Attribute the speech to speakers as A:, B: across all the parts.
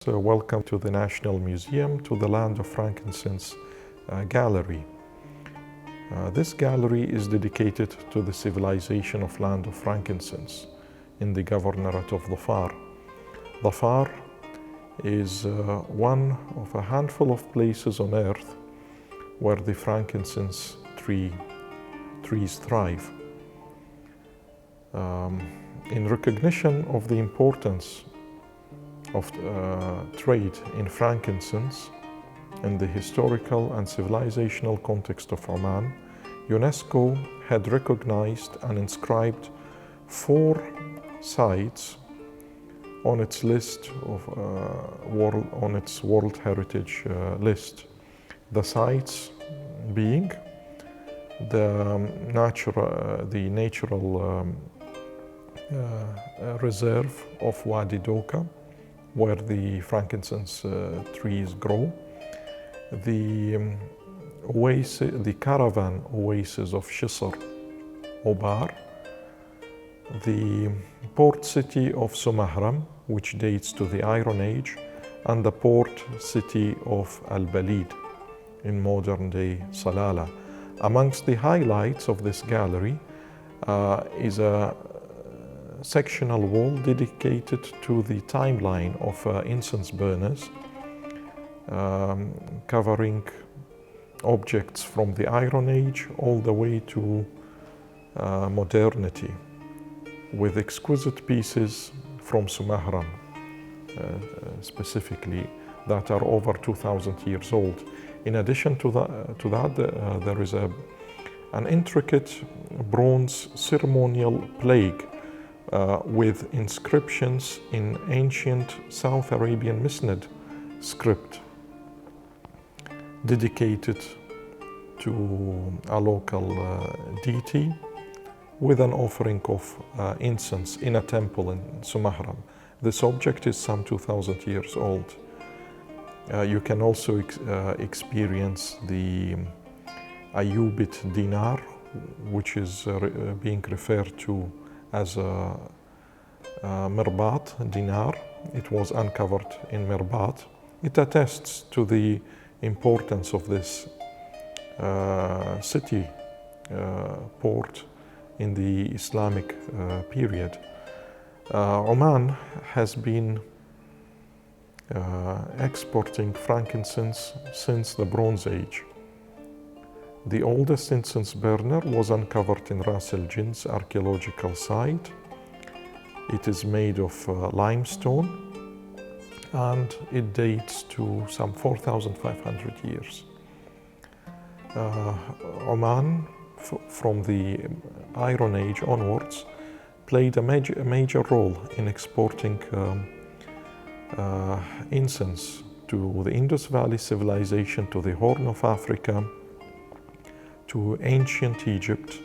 A: So welcome to the National Museum, to the Land of Frankincense gallery. This gallery is dedicated to the civilization of Land of Frankincense in the Governorate of Dhofar. Dhofar is one of a handful of places on earth where the frankincense trees thrive. In recognition of the importance of trade in frankincense in the historical and civilizational context of Oman, UNESCO had recognized and inscribed 4 sites on its list of World Heritage list. The sites being the natural reserve of Wadi Doka, where the frankincense trees grow, the caravan oasis of Shisr Obar, the port city of Sumahram, which dates to the Iron Age, and the port city of Al-Balid in modern-day Salalah. Amongst the highlights of this gallery is a sectional wall dedicated to the timeline of incense burners, covering objects from the Iron Age all the way to modernity, with exquisite pieces from Sumahram specifically that are over 2,000 years old. In addition to that, there is an intricate bronze ceremonial plaque with inscriptions in ancient South Arabian Musnad script dedicated to a local deity, with an offering of incense in a temple in Sumahram. This object is some 2,000 years old. You can also experience the Ayyubite dinar, which is being referred to as a Mirbat dinar. It was uncovered in Mirbat. It attests to the importance of this city port in the Islamic period. Oman has been exporting frankincense since the Bronze Age. The oldest incense burner was uncovered in Ras Al Jin's archaeological site. It is made of limestone, and it dates to some 4,500 years. Oman, from the Iron Age onwards, played a major role in exporting incense to the Indus Valley civilization, to the Horn of Africa, to ancient Egypt,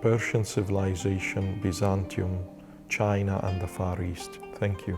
A: Persian civilization, Byzantium, China, and the Far East. Thank you.